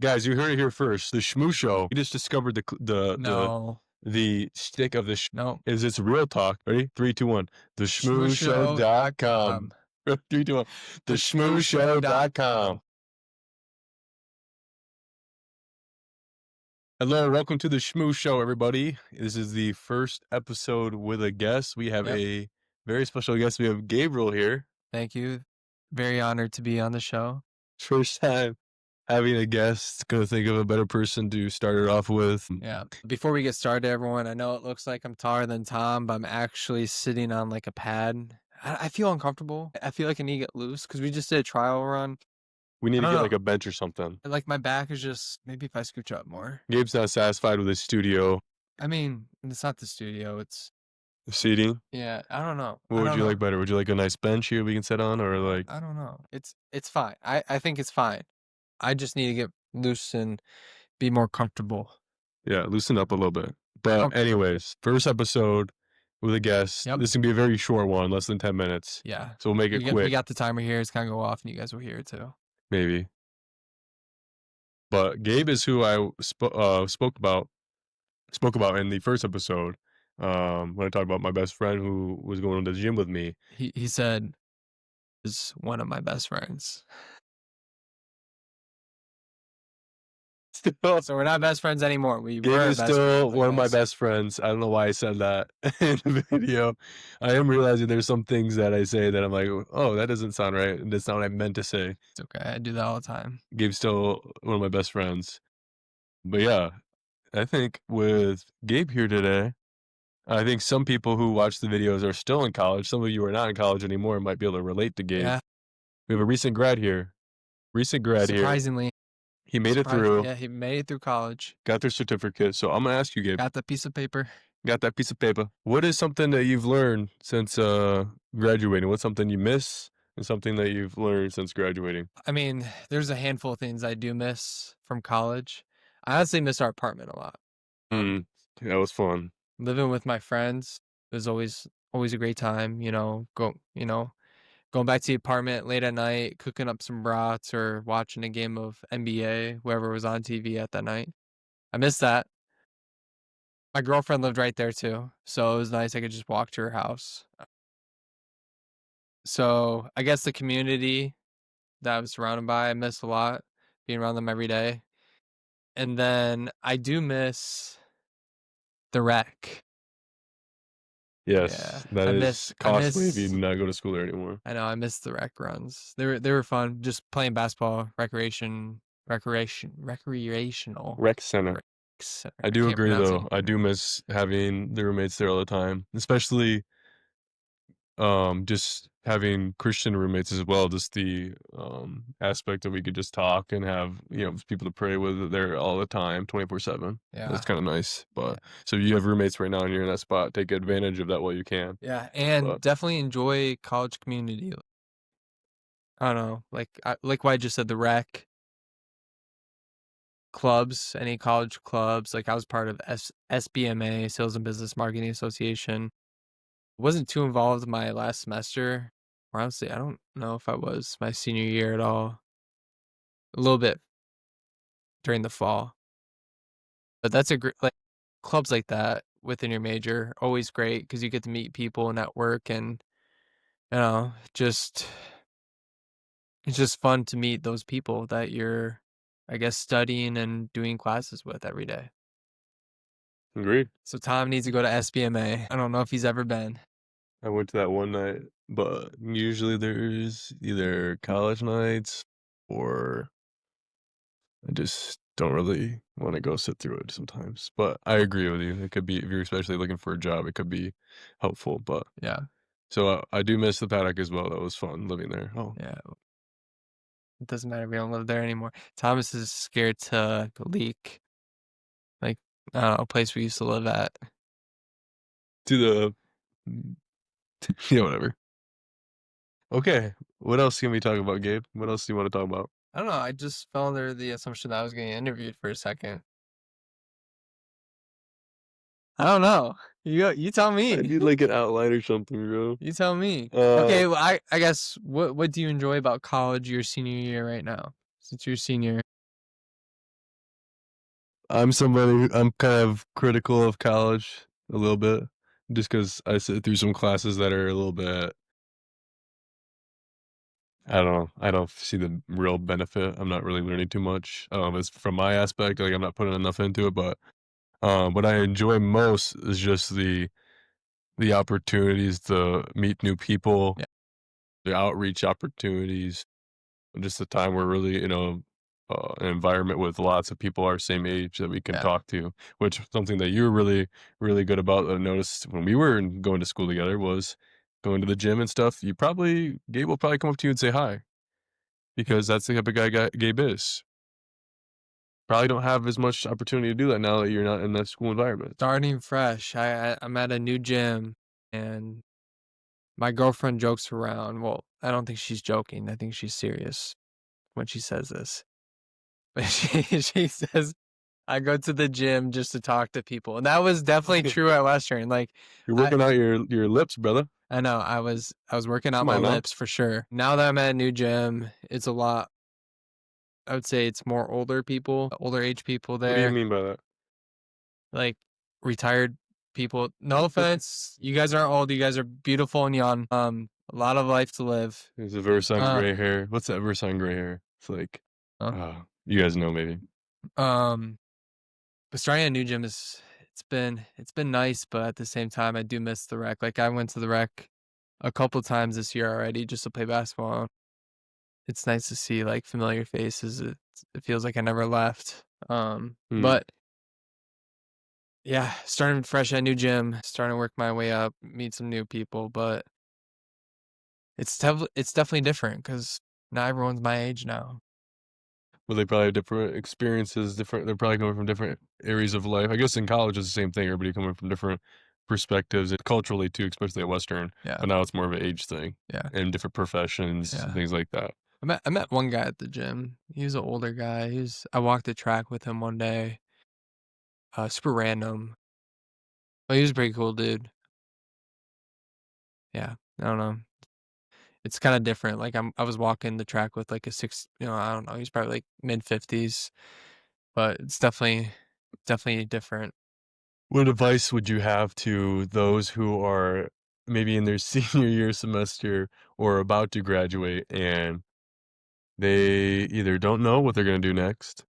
Guys, you heard it here first. The Shmoo Show. We just discovered No. the stick of the No. is it's real talk. Ready? 3, 2, 1. TheShmooShow.com. 3, 2, 1. TheShmooShow.com. Hello, welcome to the Shmoo Show, everybody. This is the first episode with a guest. We have a very special guest. We have Gabriel here. Thank you. Very honored to be on the show. First time having a guest. Gonna think of a better person to start it off with. Yeah. Before we get started, everyone, I know it looks like I'm taller than Tom, but I'm actually sitting on like a pad. I feel uncomfortable. I feel like I need to get loose because we just did a trial run. We need I to don't get know. like a bench or something. Like my back is just, maybe if I scooch up more. Gabe's not satisfied with his studio I mean, it's not the studio. It's, seating. yeah, I don't know. What would you like better? Would you like a nice bench here we can sit on, or like? I don't know. It's fine. I think it's fine. I just need to get loose and be more comfortable. Yeah, loosen up a little bit. But anyways, first episode with a guest. Yep. This is gonna be a very short one, less than 10 minutes. Yeah. So we'll make it quick. We got the timer here. It's gonna go off, and you guys will hear it too. Maybe. But Gabe is who I spoke about in the first episode. When I talked about my best friend who was going to the gym with me. He said is one of my best friends. So we're not best friends anymore. Gabe is still one of my best friends. I don't know why I said that in the video. I am realizing there's some things that I say that I'm like, oh, that doesn't sound right. And that's not what I meant to say. It's okay. I do that all the time. Gabe's still one of my best friends. But yeah, I think with Gabe here today, I think some people who watch the videos are still in college. Some of you are not in college anymore and might be able to relate to Gabe. Yeah. We have a recent grad here. Surprisingly. He made it through. Yeah, he made it through college. Got their certificate. So I'm going to ask you, Gabe. Got that piece of paper. Got that piece of paper. What is something that you've learned since graduating? What's something you miss and something that you've learned since graduating? I mean, there's a handful of things I do miss from college. I honestly miss our apartment a lot. That was fun. Living with my friends was always a great time. Going back to the apartment late at night, cooking up some brats or watching a game of NBA, whoever was on TV at that night. I miss that. My girlfriend lived right there too, so it was nice. I could just walk to her house. So I guess the community that I was surrounded by, I miss a lot, being around them every day. And then I do miss the rec. Yes, that is costly if you do not go to school there anymore. I know, I miss the rec runs. They were fun. Just playing basketball, recreational. Rec center. I do agree though. I do miss having the roommates there all the time, especially just having Christian roommates as well. Just the aspect that we could just talk and have people to pray with there all the time, 24/7. Yeah, that's kind of nice. But so you have roommates right now and you're in that spot. Take advantage of that while you can. Yeah, and definitely enjoy college community. I don't know, like what I just said, the rec clubs, any college clubs. Like I was part of SBMA, Sales and Business Marketing Association. Wasn't too involved my last semester. Or honestly, I don't know if I was my senior year at all. A little bit during the fall. But that's a great, like, clubs like that within your major, always great because you get to meet people and network, and it's just fun to meet those people that you're, I guess, studying and doing classes with every day. Agreed. So Tom needs to go to SBMA. I don't know if he's ever been. I went to that one night, but usually there's either college nights or I just don't really want to go sit through it sometimes. But I agree with you. It could be, if you're especially looking for a job, it could be helpful. But yeah. So I do miss the paddock as well. That was fun living there. Oh yeah. It doesn't matter if we don't live there anymore. Thomas is scared to leak, like, a place we used to live at. To the, yeah, whatever. Okay, what else can we talk about, Gabe? What else do you want to talk about? I don't know. I just fell under the assumption that I was getting interviewed for a second. I don't know. You tell me. I need like an outline or something, bro. You tell me. Okay, well, I guess what do you enjoy about college your senior year right now? Since you're senior. I'm somebody I'm kind of critical of college a little bit, just because I sit through some classes that are a little bit I don't know, I don't see the real benefit. I'm not really learning too much, it's from my aspect, like, I'm not putting enough into it, but, what I enjoy most is just the opportunities to meet new people, Yeah, the outreach opportunities. Just a time where really, an environment with lots of people our same age that we can yeah. talk to, which something that you were really, really good about. I noticed when we were going to school together was going to the gym and stuff. Gabe will probably come up to you and say hi Yeah. because that's the type of guy Gabe is. Probably don't have as much opportunity to do that now that you're not in that school environment. Starting fresh, I'm at a new gym, and my girlfriend jokes around. Well, I don't think she's joking. I think she's serious when she says this. But she says I go to the gym just to talk to people, and that was definitely true at Western. Like You're I working out your lips, brother. I know I was working out Come my on now. lips for sure. Now that I'm at a new gym, it's a lot. I would say it's more older people, older age people What do you there, mean by that? like retired people. No offense, you guys aren't old. You guys are beautiful and young. A lot of life to live. There's a verse on Uh, gray hair. What's that verse on gray hair? It's like, uh, you guys know maybe. um, but starting a new gym is it's been nice, but at the same time, I do miss the rec. Like I went to the rec a couple times this year already just to play basketball. It's nice to see like familiar faces. It feels like I never left. Hmm. But yeah, starting fresh at a new gym, starting to work my way up, meet some new people, but it's definitely different because not everyone's my age now. Well, they probably have different experiences, they're probably coming from different areas of life. I guess in college it's the same thing, everybody coming from different perspectives and culturally too, especially at Western, Yeah, but now it's more of an age thing yeah, and different professions and yeah. things like that. I met one guy at the gym. He was an older guy. I walked the track with him one day. Super random. But he was a pretty cool dude. Yeah, I don't know. It's kind of different. Like I was walking the track with like a I don't know. He's probably like mid 50s, but it's definitely different. What advice would you have to those who are maybe in their senior year semester or about to graduate and they either don't know what they're gonna do next,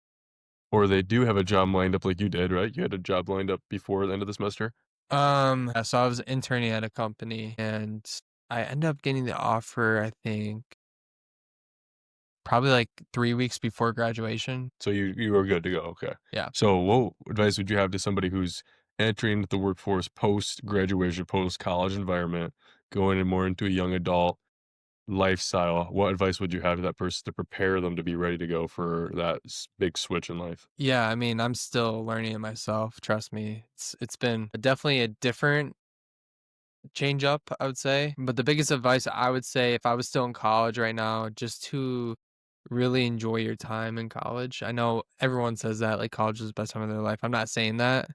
or they do have a job lined up like you did, right? You had a job lined up before the end of the semester? Yeah, so I was interning at a company and I ended up getting the offer, I think, probably like 3 weeks before graduation. So you were good to go, okay. Yeah. So what advice would you have to somebody who's entering the workforce post-graduation, post-college environment, going in more into a young adult lifestyle? What advice would you have to that person to prepare them to be ready to go for that big switch in life? Yeah, I mean, I'm still learning it myself, trust me. It's been definitely a different change up, I would say. But the biggest advice I would say if I was still in college right now, just to really enjoy your time in college. I know everyone says that like college is the best time of their life. I'm not saying that.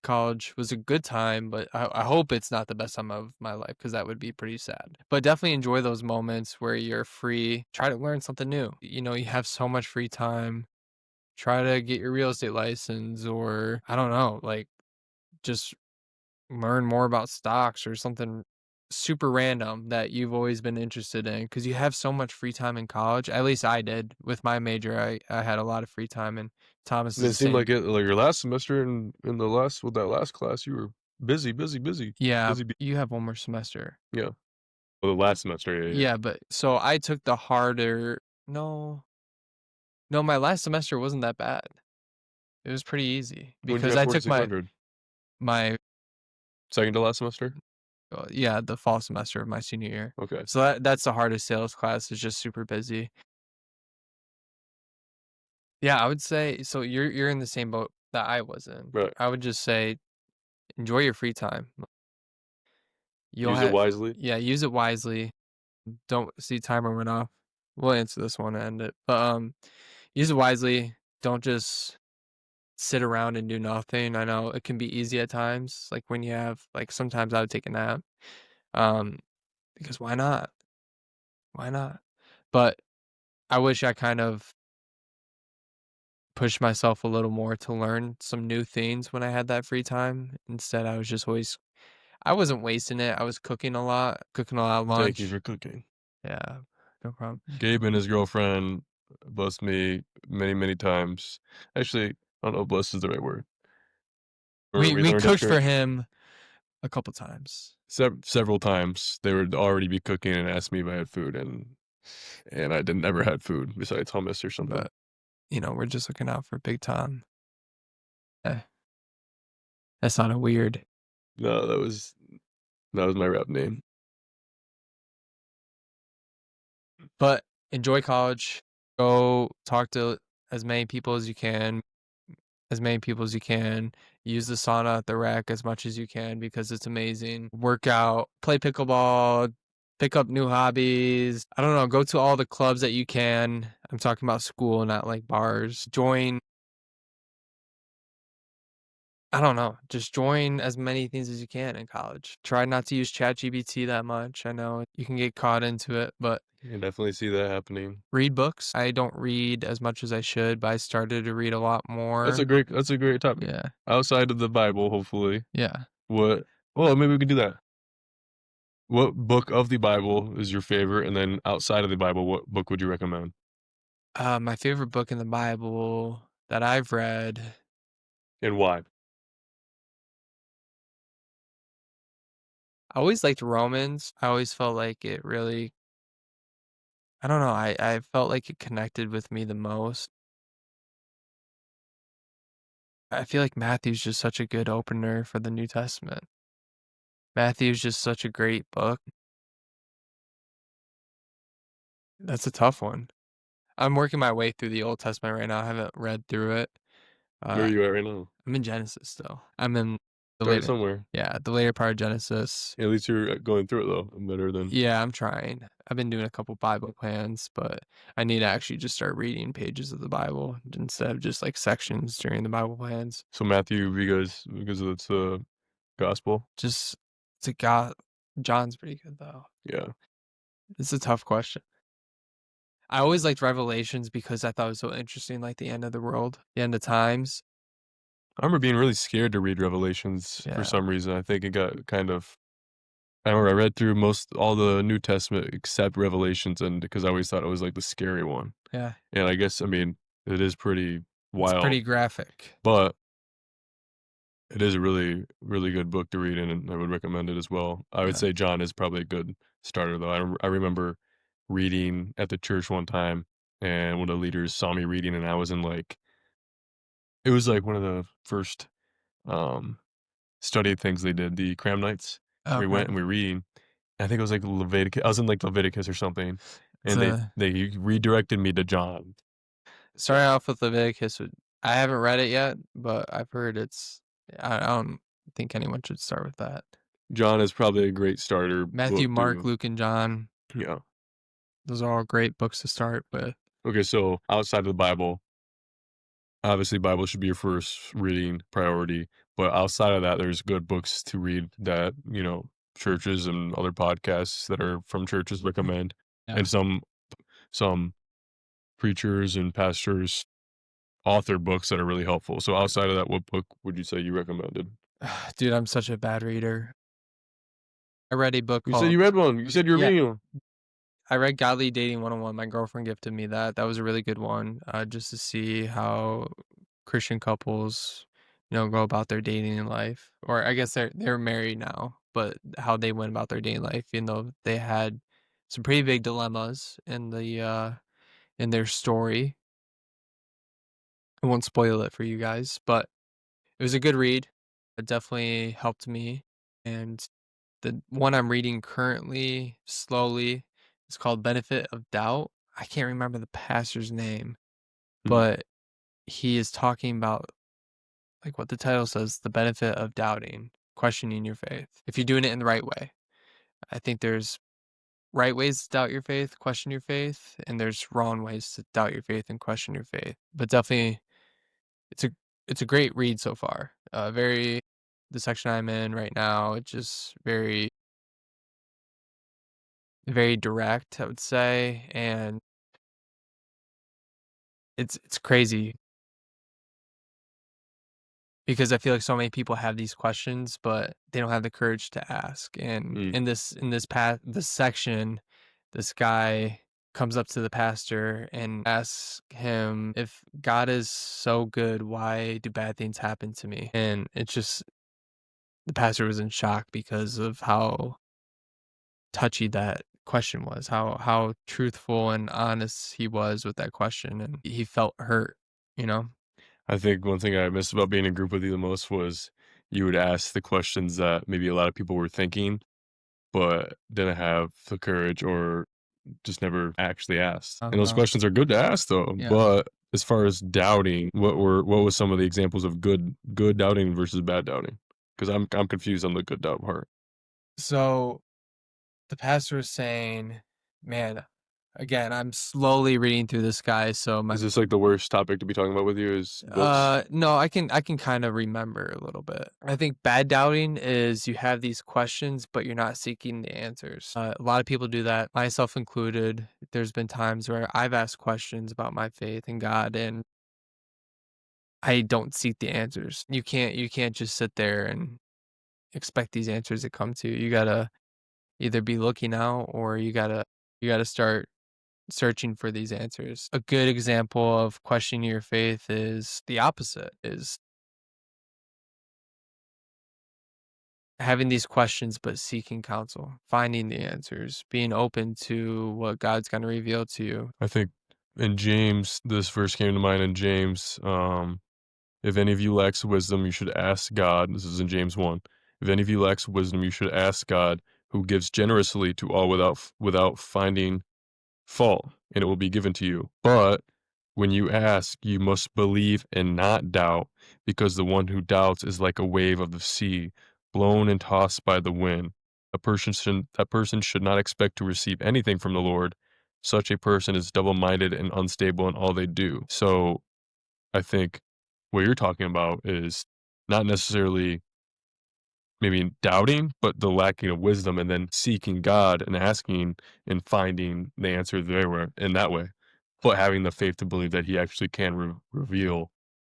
College was a good time, but I hope it's not the best time of my life because that would be pretty sad. But definitely enjoy those moments where you're free. Try to learn something new. You know, you have so much free time. Try to get your real estate license or I don't know, like just learn more about stocks or something super random that you've always been interested in because you have so much free time in college. At least I did with my major. I had a lot of free time and Thomas is It the seemed same. like like your last semester and in the last with that last class, you were busy, busy, busy, Yeah, busy. you have one more semester. Yeah. Well, the last semester, yeah, yeah. Yeah, but so I took the harder no, no, my last semester wasn't that bad. It was pretty easy When did you because have I took 4600? my Second to last semester? yeah, the fall semester of my senior year. Okay. So that's the hardest sales class. It's just super busy. Yeah, I would say so you're in the same boat that I was in. Right. I would just say enjoy your free time. You'll Use it have wisely. yeah, use it wisely. Don't see timer went off. We'll answer this one and end it. But use it wisely. Don't just sit around and do nothing. I know it can be easy at times, like when you have like sometimes I would take a nap. Um, because why not? Why not? But I wish I kind of push myself a little more to learn some new things when I had that free time. Instead, I was just always I wasn't wasting it. I was cooking a lot of Thank you lunch. for cooking. Yeah, no problem. Gabe and his girlfriend blessed me many, many times. Actually, I don't know if blessed is the right word. Or we We learned at cooked for church him a couple times, several times. They would already be cooking and ask me if I had food, and I didn't ever had food besides hummus or something. but, you know, we're just looking out for Big Tom. Eh, that sounded weird. No, that was my rap name. But enjoy college. Go talk to as many people as you can, as many people as you can. Use the sauna at the rec as much as you can because it's amazing. Work out, play pickleball, pick up new hobbies. I don't know, go to all the clubs that you can. I'm talking about school, not like bars. Join, I don't know, just join as many things as you can in college. Try not to use ChatGPT that much. I know you can get caught into it, but I can definitely see that happening. read books. I don't read as much as I should, but I started to read a lot more. That's a great topic. Yeah. Outside of the Bible, hopefully. Yeah. What well, maybe we could do that. What book of the Bible is your favorite? And then outside of the Bible, what book would you recommend? My favorite book in the Bible that I've read, And why? I always liked Romans. I always felt like it really, I don't know, I felt like it connected with me the most. I feel like Matthew's just such a good opener for the New Testament. Matthew's just such a great book. That's a tough one. I'm working my way through the Old Testament right now. I haven't read through it. Where are Uh, you at right now? I'm in Genesis still. I'm in the Start later, somewhere. yeah, the later part of Genesis. At least you're going through it though. Better than Yeah, I'm trying. I've been doing a couple Bible plans, but I need to actually just start reading pages of the Bible instead of just like sections during the Bible plans. so Matthew because it's gospel. Just to God, John's pretty good though. Yeah. It's a tough question. I always liked Revelations because I thought it was so interesting, like the end of the world, the end of times. I remember being really scared to read Revelations for Yeah, some reason. I think it got kind of I remember I read through most all the New Testament except Revelations and because I always thought it was like the scary one. yeah. And I guess I mean it is pretty It's wild, pretty graphic. but it is a really, really good book to read, and I would recommend it as well. I would Yeah. say John is probably a good starter, though. I remember reading at the church one time, and one of the leaders saw me reading, and I was in like it was like one of the first um, study things they did, the cram nights. We went Okay. and we read. I think it was like Leviticus. I was in like Leviticus or something, It's and a they redirected me to John. Starting off with Leviticus. I haven't read it yet, but I've heard it's. I don't think anyone should start with that. John is probably a great starter Matthew, book Mark, too. Luke, and John. Yeah. Those are all great books to start with. Okay, so outside of the Bible, obviously, Bible should be your first reading priority, but outside of that, there's good books to read that, churches and other podcasts that are from churches recommend, Yeah. and some preachers and pastors author books that are really helpful. So outside of that, what book would you say you recommended? Dude, I'm such a bad reader. I read a book You said called you read one. You said you were Yeah, reading one. I read Godly Dating 101. My girlfriend gifted me that. That was a really good one, just to see how Christian couples, go about their dating in life. Or I guess they're married now, but how they went about their dating life, they had some pretty big dilemmas in their story. I won't spoil it for you guys, but it was a good read. It definitely helped me. And the one I'm reading currently, slowly, is called Benefit of Doubt. I can't remember the pastor's name, Hmm. but he is talking about, like what the title says, the benefit of doubting, questioning your faith. If you're doing it in the right way. I think there's right ways to doubt your faith, question your faith, and there's wrong ways to doubt your faith and question your faith. But definitely it's a it's a great read so far. Very the section I'm in right now, it's just very very direct, I would say, and it's crazy. because I feel like so many people have these questions, but they don't have the courage to ask. And Mm. this section, this guy comes up to the pastor and asks him, if God is so good, why do bad things happen to me? And it's just the pastor was in shock because of how touchy that question was, how truthful and honest he was with that question, and he felt hurt, you know? I think one thing I missed about being in a group with you the most was you would ask the questions that maybe a lot of people were thinking, but didn't have the courage or just never actually asked. And those Uh-huh. questions are good to ask though. Yeah. But as far as doubting, what was some of the examples of good doubting versus bad doubting? Because I'm confused on the good doubt part. So the pastor was saying, man, again, I'm slowly reading through this guy, so my Is this like the worst topic to be talking about with you is books? no, I can kind of remember a little bit. I think bad doubting is you have these questions, but you're not seeking the answers. A lot of people do that, myself included. There's been times where I've asked questions about my faith in God, and I don't seek the answers. You can't just sit there and expect these answers to come to you. You gotta either be looking out, or you gotta start searching for these answers. A good example of questioning your faith is the opposite, is having these questions but seeking counsel, finding the answers, being open to what God's going to reveal to you. I think in James, this verse came to mind in James. If any of you lacks wisdom, you should ask God. This is in James 1. If any of you lacks wisdom, you should ask God, who gives generously to all without finding fault, and it will be given to you. But when you ask, you must believe and not doubt, because the one who doubts is like a wave of the sea, blown and tossed by the wind. That person should not expect to receive anything from the Lord. Such a person is double-minded and unstable in all they do. So I think what you're talking about is not necessarily maybe doubting, but the lacking of wisdom and then seeking God and asking and finding the answer there in that way. But having the faith to believe that he actually can reveal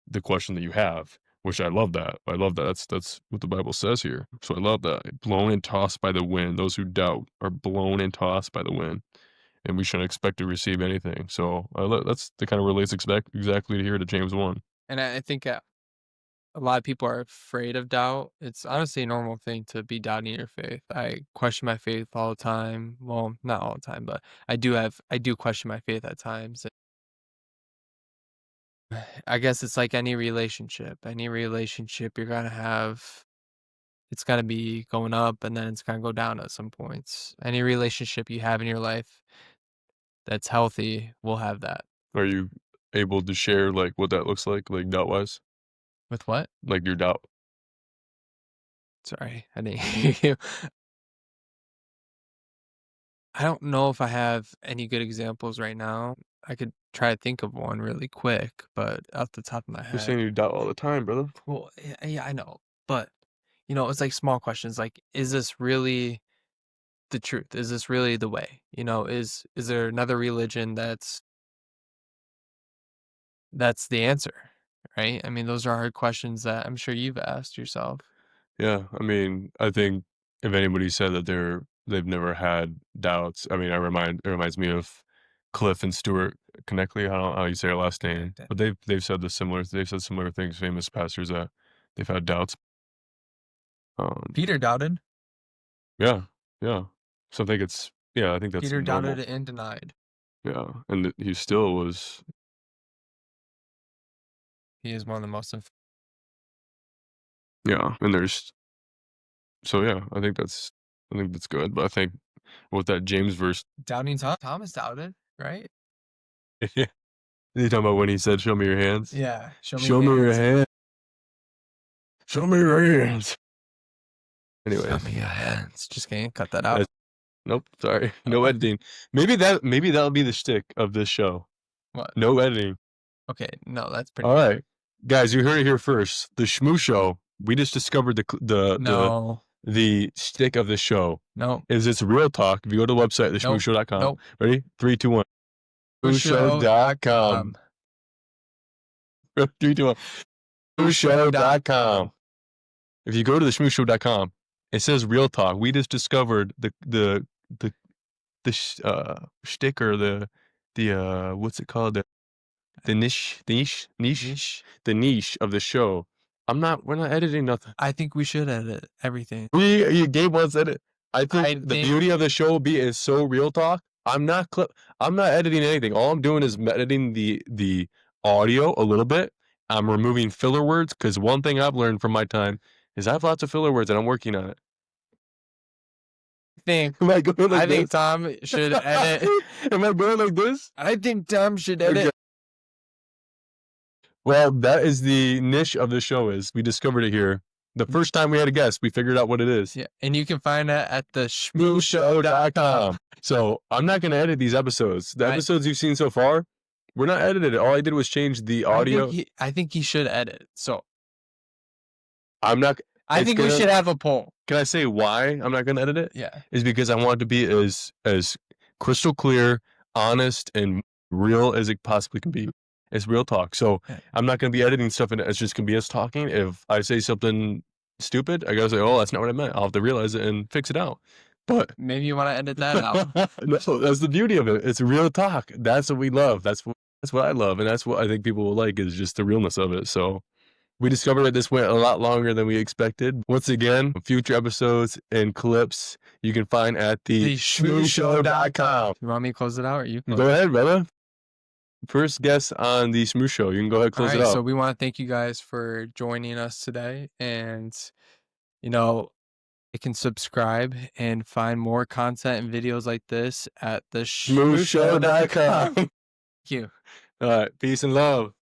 the question that you have, which I love that. I love that. That's what the Bible says here. So I love that. Blown and tossed by the wind. Those who doubt are blown and tossed by the wind. And we shouldn't expect to receive anything. So that's the kind of relates exactly here to James 1. And I think a lot of people are afraid of doubt. It's honestly a normal thing to be doubting your faith. I question my faith all the time. Well, not all the time, but I do question my faith at times. I guess it's like any relationship. Any relationship you're gonna have, it's gonna be going up and then it's gonna go down at some points. Any relationship you have in your life that's healthy will have that. Are you able to share like what that looks like doubt wise? With what? Like your doubt. Sorry, I didn't hear you. I don't know if I have any good examples right now. I could try to think of one really quick, but off the top of my You're head. saying you doubt all the time, brother. Well, yeah, I know. But, it's like small questions like, is this really the truth? Is this really the way? Is there another religion that's the answer? Right? I mean, those are hard questions that I'm sure you've asked yourself. Yeah, I mean, I think if anybody said that they've never had doubts, I mean, it reminds me of Cliff and Stuart Connectly. I don't know how you say her last name, but they've said similar things. Famous pastors that they've had doubts. Um, Peter doubted. yeah, yeah. So I think that's Peter doubted normal. and denied. Yeah, and he still was. He is one of the most Yeah, and there's so yeah, I think that's good. But I think with that James verse, doubting Thomas doubted, right? yeah, you talking about when he said, "Show me your hands." Yeah, show me your Show me your hands. hands. Show me your hands. Show Anyways, me your hands. Just kidding. Cut that out. nope, sorry, no Oh, editing. Maybe that'll be the shtick of this show. what? No editing. Okay, no, that's pretty All bad. right, guys, you heard it here first. The Shmoo Show. We just discovered No, the shtick of the show. no, It's real talk. If you go to the website, nope, theshmooshow.com. nope. Ready? 3, 2, 1. Shmooshow.com. 3, 2, 1. ShmooShow.com. If you go to the ShmooShow.com, it says real talk. We just discovered the shtick or the what's it called? The niche of the show. We're not editing nothing. I think we should edit everything. Gabe wants to edit. I think the think- beauty of the show is so real talk. I'm not editing anything. All I'm doing is editing the audio a little bit. I'm removing filler words because one thing I've learned from my time is I have lots of filler words and I'm working on it. Am I going like I this? think Tom should edit. Am I going like this? I think Tom should edit. Okay. Well, that is the niche of the show. Is we discovered it here. The first time we had a guest, we figured out what it is. Yeah, and you can find that at the ShmooShow.com. So I'm not going to edit these episodes. The episodes you've seen so far, we're not edited. All I did was change the audio. I think he should edit. So I'm not. I think we should have a poll. Can I say why I'm not going to edit it? Yeah. Is because I want it to be as crystal clear, honest, and real as it possibly can be. It's real talk. So I'm not going to be editing stuff and it's just going to be us talking. If I say something stupid, I got to say, oh, that's not what I meant. I'll have to realize it and fix it out. But maybe you want to edit that out. No, that's the beauty of it. It's real talk. That's what we love. That's what I love. And that's what I think people will like is just the realness of it. So we discovered that this went a lot longer than we expected. Once again, future episodes and clips you can find at the ShmooShow.com. You want me to close it out or you? Go ahead, brother. First guest on the Shmoo Show. You can go ahead and close it out. So we want to thank you guys for joining us today. And, you can subscribe and find more content and videos like this at the ShmooShow.com. Thank you. All right. Peace and love.